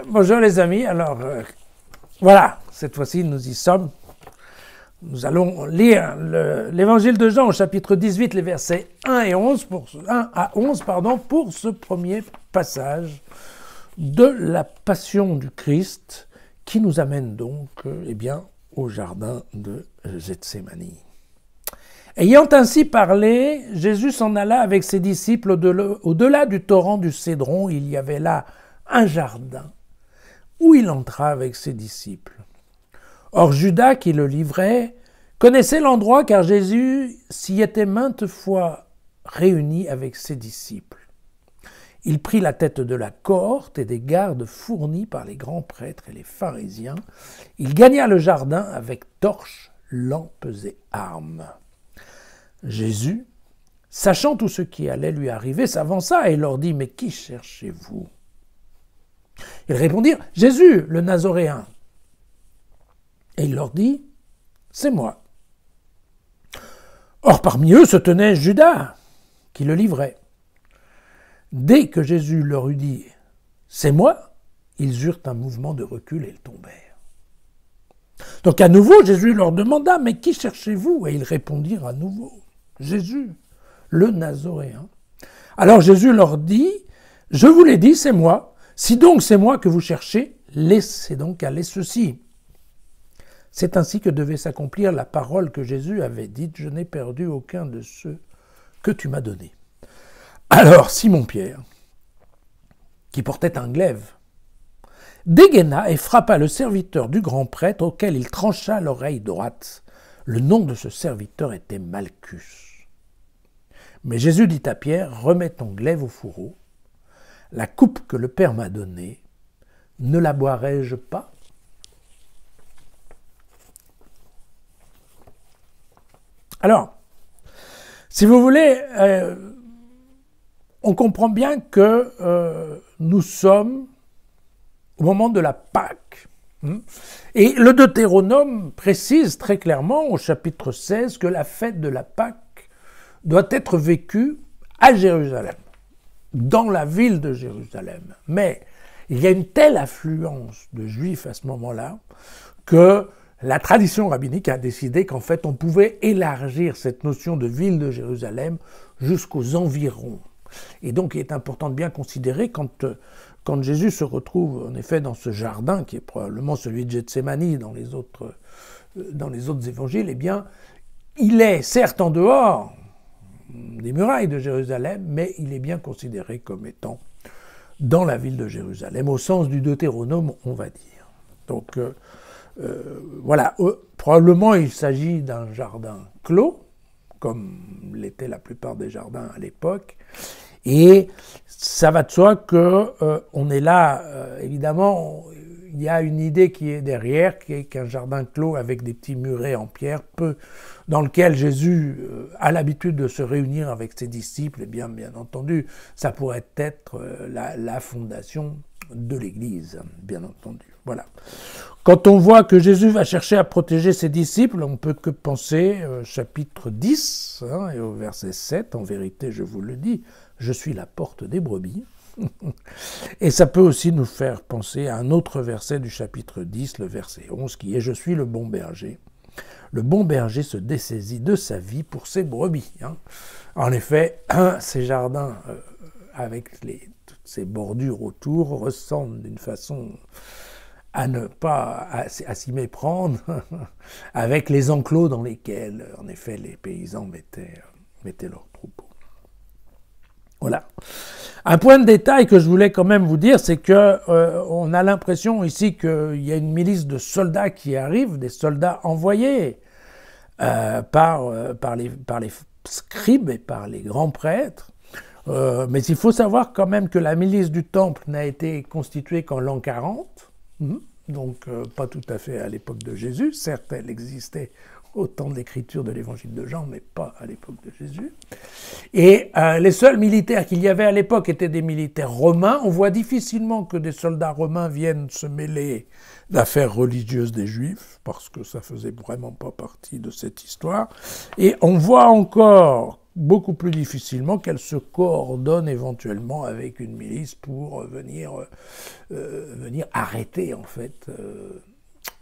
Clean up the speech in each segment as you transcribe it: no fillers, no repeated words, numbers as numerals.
Bonjour les amis, alors voilà, cette fois-ci nous y sommes. Nous allons lire l'évangile de Jean au chapitre 18, les versets 1 à 11 pour ce premier passage de la passion du Christ qui nous amène donc au jardin de Gethsémani. Ayant ainsi parlé, Jésus s'en alla avec ses disciples au-delà du torrent du Cédron. Il y avait là un jardin où il entra avec ses disciples. Or Judas, qui le livrait, connaissait l'endroit car Jésus s'y était maintes fois réuni avec ses disciples. Il prit la tête de la cohorte et des gardes fournis par les grands prêtres et les pharisiens. Il gagna le jardin avec torches, lampes et armes. Jésus, sachant tout ce qui allait lui arriver, s'avança et leur dit « Mais qui cherchez-vous » Ils répondirent « Jésus, le Nazoréen ». Et il leur dit « C'est moi ». Or parmi eux se tenait Judas, qui le livrait. Dès que Jésus leur eut dit « C'est moi », ils eurent un mouvement de recul et ils tombèrent. Donc à nouveau, Jésus leur demanda « Mais qui cherchez-vous » Et ils répondirent à nouveau « Jésus, le Nazoréen ». Alors Jésus leur dit « Je vous l'ai dit, c'est moi. Si donc c'est moi que vous cherchez, laissez donc aller ceci. » C'est ainsi que devait s'accomplir la parole que Jésus avait dite « Je n'ai perdu aucun de ceux que tu m'as donnés. » Alors Simon-Pierre, qui portait un glaive, dégaina et frappa le serviteur du grand prêtre auquel il trancha l'oreille droite. Le nom de ce serviteur était Malchus. Mais Jésus dit à Pierre « Remets ton glaive au fourreau. La coupe que le Père m'a donnée, ne la boirai-je pas ?» Alors, si vous voulez, on comprend bien que nous sommes au moment de la Pâque. Et le Deutéronome précise très clairement au chapitre 16 que la fête de la Pâque doit être vécue à Jérusalem, dans la ville de Jérusalem. Mais il y a une telle affluence de Juifs à ce moment-là que la tradition rabbinique a décidé qu'en fait on pouvait élargir cette notion de ville de Jérusalem jusqu'aux environs. Et donc il est important de bien considérer quand Jésus se retrouve en effet dans ce jardin qui est probablement celui de Gethsémani dans les autres évangiles, eh bien il est certes en dehors des murailles de Jérusalem, mais il est bien considéré comme étant dans la ville de Jérusalem, au sens du Deutéronome, on va dire. Donc voilà, probablement il s'agit d'un jardin clos, comme l'étaient la plupart des jardins à l'époque, et ça va de soi qu'on est là, évidemment, il y a une idée qui est derrière, qui est qu'un jardin clos avec des petits murets en pierre, dans lequel Jésus a l'habitude de se réunir avec ses disciples, et bien entendu, ça pourrait être la fondation de l'Église, bien entendu. Voilà. Quand on voit que Jésus va chercher à protéger ses disciples, on ne peut que penser chapitre 10, et au verset 7, « En vérité, je vous le dis, je suis la porte des brebis. » Et ça peut aussi nous faire penser à un autre verset du chapitre 10, le verset 11, qui est « Je suis le bon berger. Le bon berger se dessaisit de sa vie pour ses brebis. » En effet, ces jardins avec toutes ces bordures autour ressemblent d'une façon à ne pas à s'y méprendre avec les enclos dans lesquels, en effet, les paysans mettaient leurs troupeaux. Voilà. Un point de détail que je voulais quand même vous dire, c'est que on a l'impression ici qu'il y a une milice de soldats qui arrivent, des soldats envoyés par les scribes et par les grands prêtres. Mais il faut savoir quand même que la milice du temple n'a été constituée qu'en l'an 40. Donc pas tout à fait à l'époque de Jésus. Certes, elle existait au temps de l'écriture de l'évangile de Jean, mais pas à l'époque de Jésus. Et les seuls militaires qu'il y avait à l'époque étaient des militaires romains. On voit difficilement que des soldats romains viennent se mêler d'affaires religieuses des Juifs, parce que ça faisait vraiment pas partie de cette histoire. Et on voit encore beaucoup plus difficilement qu'elle se coordonne éventuellement avec une milice pour venir arrêter en fait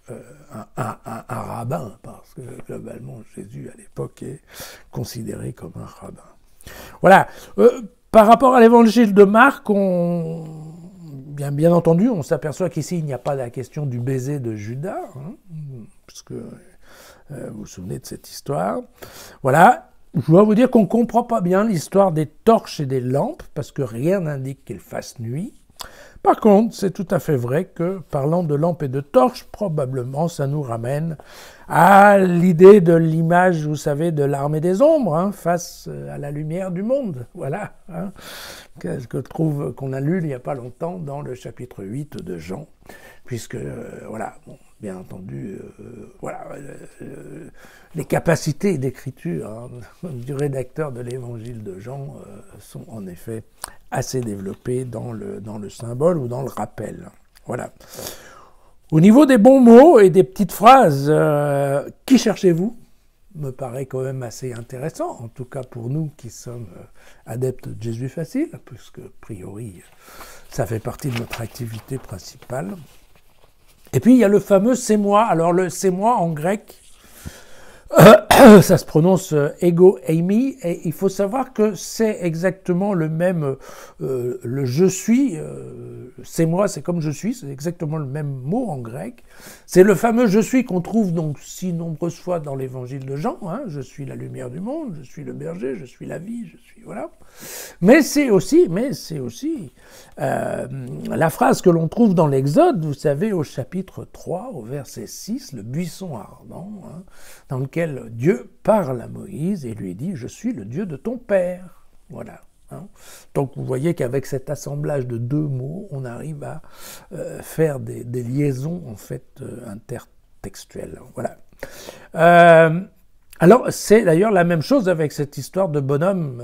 un rabbin, parce que globalement Jésus à l'époque est considéré comme un rabbin. Voilà. Par rapport à l'évangile de Marc, bien entendu, on s'aperçoit qu'ici il n'y a pas la question du baiser de Judas, parce que vous vous souvenez de cette histoire. Voilà. Je dois vous dire qu'on ne comprend pas bien l'histoire des torches et des lampes, parce que rien n'indique qu'il fasse nuit. Par contre, c'est tout à fait vrai que, parlant de lampes et de torches, probablement ça nous ramène à l'idée de l'image, vous savez, de l'armée des ombres, face à la lumière du monde. Voilà, qu'on a lu il n'y a pas longtemps dans le chapitre 8 de Jean, puisque, voilà, bon, bien entendu, les capacités d'écriture du rédacteur de l'évangile de Jean sont en effet assez développées dans le symbole ou dans le rappel. Voilà. Au niveau des bons mots et des petites phrases, qui cherchez-vous ? Me paraît quand même assez intéressant, en tout cas pour nous qui sommes adeptes de Jésus facile, puisque a priori ça fait partie de notre activité principale. Et puis il y a le fameux « c'est moi ». Alors le « c'est moi » en grec, ça se prononce ego eimi, et il faut savoir que c'est exactement le même, le je suis, c'est moi, c'est comme je suis, c'est exactement le même mot en grec. C'est le fameux je suis qu'on trouve donc si nombreuses fois dans l'évangile de Jean, je suis la lumière du monde, je suis le berger, je suis la vie, je suis, voilà. Mais c'est aussi la phrase que l'on trouve dans l'Exode, vous savez, au chapitre 3, au verset 6, le buisson ardent, dans lequel Dieu parle à Moïse et lui dit « Je suis le Dieu de ton père ». Voilà. Donc vous voyez qu'avec cet assemblage de deux mots, on arrive à faire des liaisons en fait intertextuelles. Voilà. Alors c'est d'ailleurs la même chose avec cette histoire de bonhomme.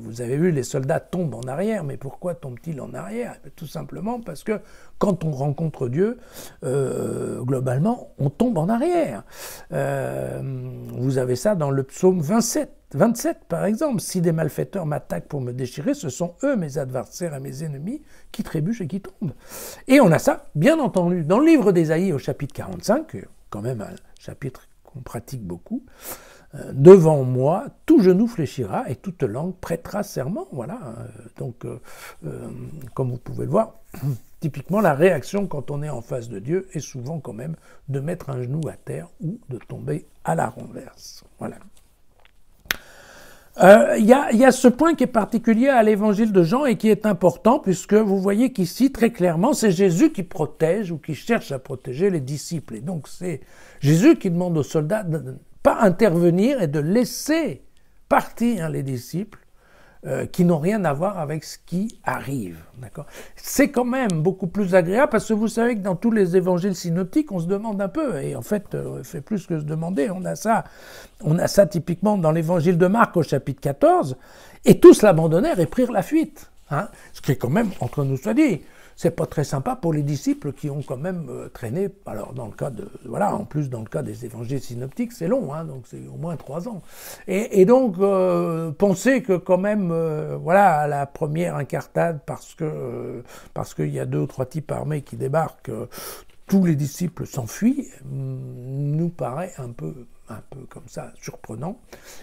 Vous avez vu, les soldats tombent en arrière, mais pourquoi tombent-ils en arrière ? Tout simplement parce que quand on rencontre Dieu, globalement, on tombe en arrière. Vous avez ça dans le psaume 27 par exemple. « Si des malfaiteurs m'attaquent pour me déchirer, ce sont eux, mes adversaires et mes ennemis, qui trébuchent et qui tombent. » Et on a ça, bien entendu, dans le livre d'Ésaïe au chapitre 45, quand même un chapitre qu'on pratique beaucoup. Devant moi, tout genou fléchira et toute langue prêtera serment. Voilà. Donc, comme vous pouvez le voir, typiquement la réaction quand on est en face de Dieu est souvent quand même de mettre un genou à terre ou de tomber à la renverse. Voilà. Il y a ce point qui est particulier à l'évangile de Jean et qui est important, puisque vous voyez qu'ici, très clairement, c'est Jésus qui protège ou qui cherche à protéger les disciples. Et donc c'est Jésus qui demande aux soldats de ne pas intervenir et de laisser partir les disciples qui n'ont rien à voir avec ce qui arrive. D'accord ? C'est quand même beaucoup plus agréable, parce que vous savez que dans tous les évangiles synoptiques, on se demande un peu, et en fait, on fait plus que se demander. On a ça typiquement dans l'évangile de Marc au chapitre 14, et tous l'abandonnèrent et prirent la fuite. Ce qui est quand même, entre nous soit dit, c'est pas très sympa pour les disciples qui ont quand même traîné. Alors dans le cas en plus dans le cas des évangiles synoptiques, c'est long, donc c'est au moins 3 ans. Et donc penser que quand même, à la première incartade, parce qu'il y a 2 ou 3 types armés qui débarquent, tous les disciples s'enfuient, nous paraît un peu comme ça, surprenant.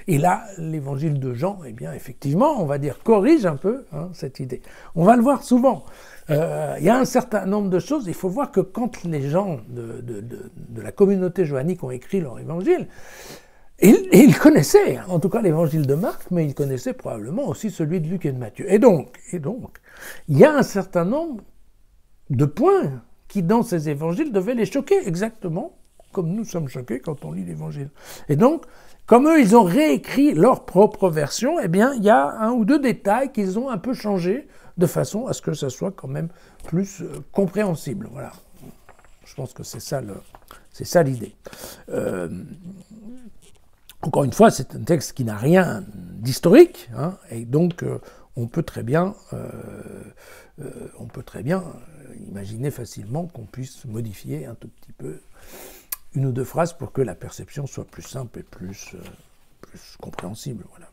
Et là, l'évangile de Jean, effectivement, on va dire, corrige un peu cette idée. On va le voir souvent. Il y a un certain nombre de choses. Il faut voir que quand les gens de la communauté johannique ont écrit leur évangile, ils connaissaient, en tout cas l'évangile de Marc, mais ils connaissaient probablement aussi celui de Luc et de Matthieu. Et donc, il y a un certain nombre de points qui, dans ces évangiles, devaient les choquer, exactement comme nous sommes choqués quand on lit l'évangile. Et donc, comme eux, ils ont réécrit leur propre version, il y a 1 ou 2 détails qu'ils ont un peu changés de façon à ce que ça soit quand même plus compréhensible. Voilà. Je pense que c'est ça l'idée. Encore une fois, c'est un texte qui n'a rien d'historique, et donc on peut très bien imaginer facilement qu'on puisse modifier un tout petit peu 1 ou 2 phrases pour que la perception soit plus simple et plus compréhensible. Voilà.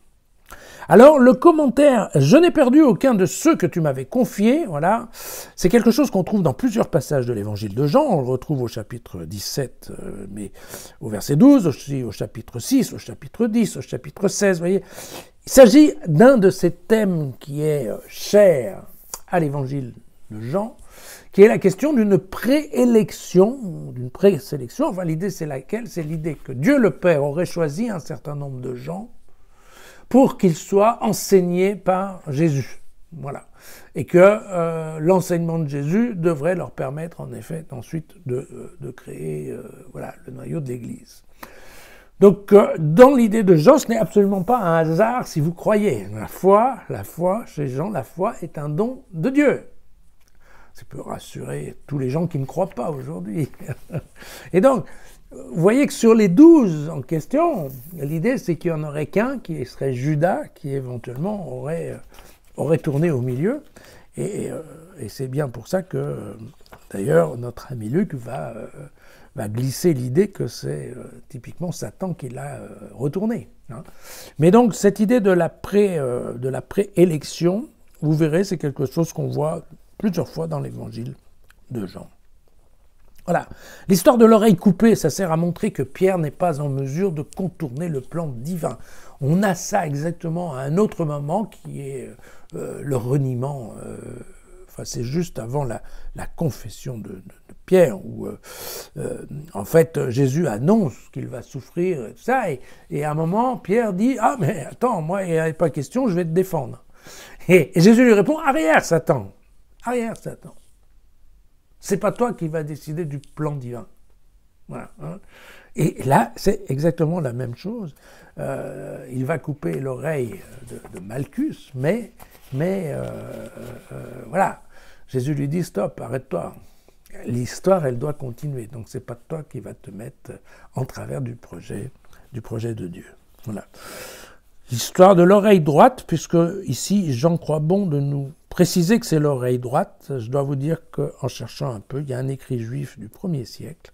Alors, le commentaire « Je n'ai perdu aucun de ceux que tu m'avais confiés », voilà, c'est quelque chose qu'on trouve dans plusieurs passages de l'évangile de Jean. On le retrouve au chapitre 17, mais au verset 12, aussi au chapitre 6, au chapitre 10, au chapitre 16, vous voyez. Il s'agit d'un de ces thèmes qui est cher à l'évangile de Jean, qui est la question d'une préélection, d'une présélection. Enfin, l'idée, c'est laquelle? C'est l'idée que Dieu le Père aurait choisi un certain nombre de gens pour qu'ils soient enseignés par Jésus. Voilà. Et que l'enseignement de Jésus devrait leur permettre, en effet, ensuite de créer voilà, le noyau de l'Église. Donc, dans l'idée de Jean, ce n'est absolument pas un hasard si vous croyez. La foi, chez Jean, la foi est un don de Dieu. Ça peut rassurer tous les gens qui ne croient pas aujourd'hui. Et donc, vous voyez que sur les 12 en question, l'idée c'est qu'il n'y en aurait qu'un qui serait Judas, qui éventuellement aurait tourné au milieu. Et c'est bien pour ça que, d'ailleurs, notre ami Luc va glisser l'idée que c'est typiquement Satan qui l'a retourné. Hein. Mais donc, cette idée de la préélection, vous verrez, c'est quelque chose qu'on voit plusieurs fois dans l'évangile de Jean. Voilà. L'histoire de l'oreille coupée, ça sert à montrer que Pierre n'est pas en mesure de contourner le plan divin. On a ça exactement à un autre moment qui est le reniement. Enfin, c'est juste avant la confession de Pierre où, en fait, Jésus annonce qu'il va souffrir et tout ça. Et à un moment, Pierre dit « Ah, mais attends, moi, il n'y a pas question, je vais te défendre. » Et Jésus lui répond « Arrière, Satan. Arrière, Satan. C'est pas toi qui vas décider du plan divin. » Voilà. Hein. Et là, c'est exactement la même chose. Il va couper l'oreille de Malchus, mais voilà. Jésus lui dit « Stop, arrête-toi. L'histoire, elle doit continuer. Donc, c'est pas toi qui va te mettre en travers du projet de Dieu. » Voilà. L'histoire de l'oreille droite, puisque ici, Jean croit bon de nous préciser que c'est l'oreille droite. Je dois vous dire qu'en cherchant un peu, il y a un écrit juif du 1er siècle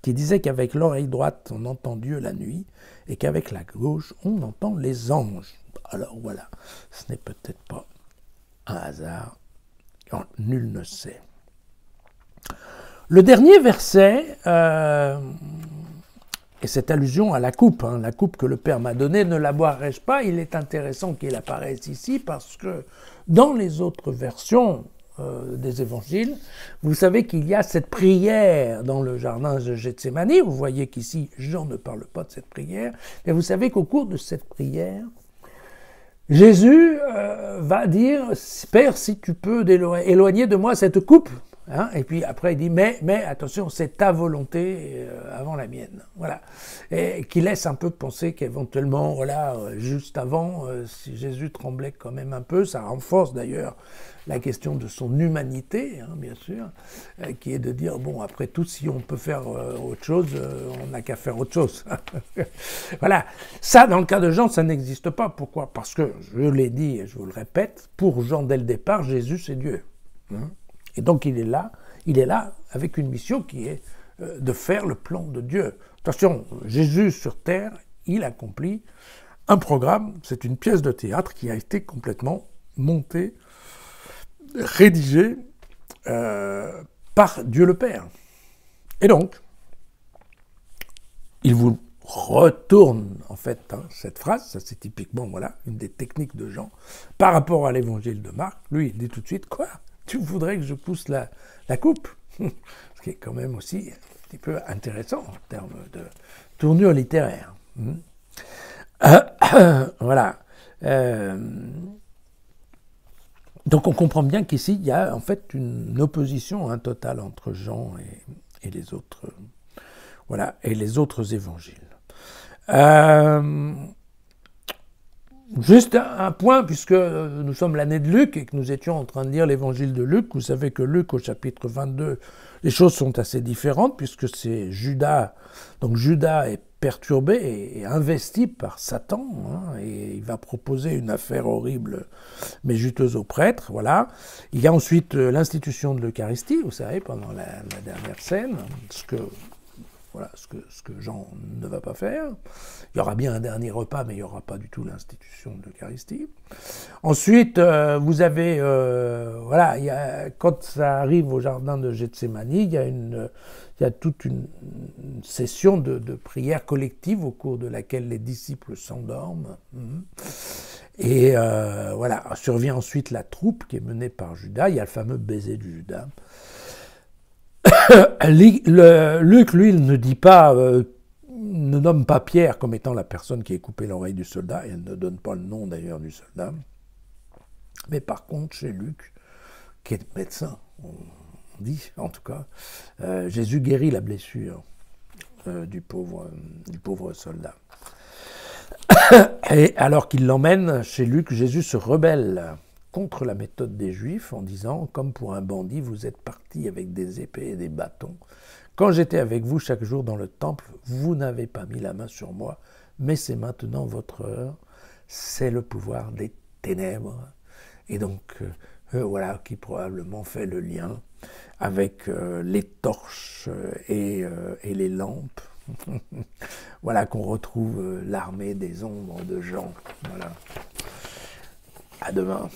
qui disait qu'avec l'oreille droite, on entend Dieu la nuit, et qu'avec la gauche, on entend les anges. Alors voilà, ce n'est peut-être pas un hasard, nul ne sait. Le dernier verset, et cette allusion à la coupe que le Père m'a donnée, ne la boirai-je pas? Il est intéressant qu'il apparaisse ici parce que dans les autres versions des évangiles, vous savez qu'il y a cette prière dans le jardin de Gethsémani. Vous voyez qu'ici, Jean ne parle pas de cette prière, mais vous savez qu'au cours de cette prière, Jésus va dire « Père, si tu peux éloigner de moi cette coupe ». Hein, et puis après il dit mais attention, c'est ta volonté avant la mienne, voilà, et qui laisse un peu penser qu'éventuellement, voilà, juste avant, si Jésus tremblait quand même un peu, ça renforce d'ailleurs la question de son humanité, hein, bien sûr, qui est de dire bon, après tout, si on peut faire autre chose, on n'a qu'à faire autre chose. Voilà, ça dans le cas de Jean, ça n'existe pas. Pourquoi? Parce que je l'ai dit et je vous le répète, pour Jean dès le départ, Jésus c'est Dieu. Hein. Et donc il est là avec une mission qui est de faire le plan de Dieu. Attention, Jésus sur terre, il accomplit un programme, c'est une pièce de théâtre qui a été complètement montée, rédigée par Dieu le Père. Et donc, il vous retourne en fait cette phrase, ça c'est typiquement voilà, une des techniques de Jean, par rapport à l'évangile de Marc. Lui il dit tout de suite, quoi ? Tu voudrais que je pousse la coupe? Ce qui est quand même aussi un petit peu intéressant en termes de tournure littéraire. Voilà. Donc on comprend bien qu'ici, il y a en fait une opposition totale entre Jean et les autres, voilà, et les autres évangiles. Juste un point, puisque nous sommes l'année de Luc et que nous étions en train de lire l'évangile de Luc. Vous savez que Luc, au chapitre 22, les choses sont assez différentes, puisque c'est Judas. Donc Judas est perturbé et investi par Satan, hein, et il va proposer une affaire horrible, mais juteuse aux prêtres, voilà. Il y a ensuite l'institution de l'Eucharistie, vous savez, pendant la dernière scène, ce que... Voilà ce que Jean ne va pas faire. Il y aura bien un dernier repas, mais il n'y aura pas du tout l'institution de l'Eucharistie. Ensuite, vous avez, voilà, quand ça arrive au jardin de Gethsémani, il y a toute une session de prière collective au cours de laquelle les disciples s'endorment. Et voilà, survient ensuite la troupe qui est menée par Judas. Il y a le fameux baiser de Judas. Luc, lui, il ne dit pas, ne nomme pas Pierre comme étant la personne qui a coupé l'oreille du soldat. Il ne donne pas le nom d'ailleurs du soldat. Mais par contre, chez Luc, qui est médecin, on dit en tout cas, Jésus guérit la blessure du pauvre soldat. Et alors qu'il l'emmène chez Luc, Jésus se rebelle contre la méthode des Juifs en disant « Comme pour un bandit, vous êtes partis avec des épées et des bâtons. Quand j'étais avec vous chaque jour dans le temple, vous n'avez pas mis la main sur moi, mais c'est maintenant votre heure. C'est le pouvoir des ténèbres. » Et donc, voilà, qui probablement fait le lien avec les torches et les lampes. Voilà qu'on retrouve l'armée des ombres de Jean. Voilà. À demain.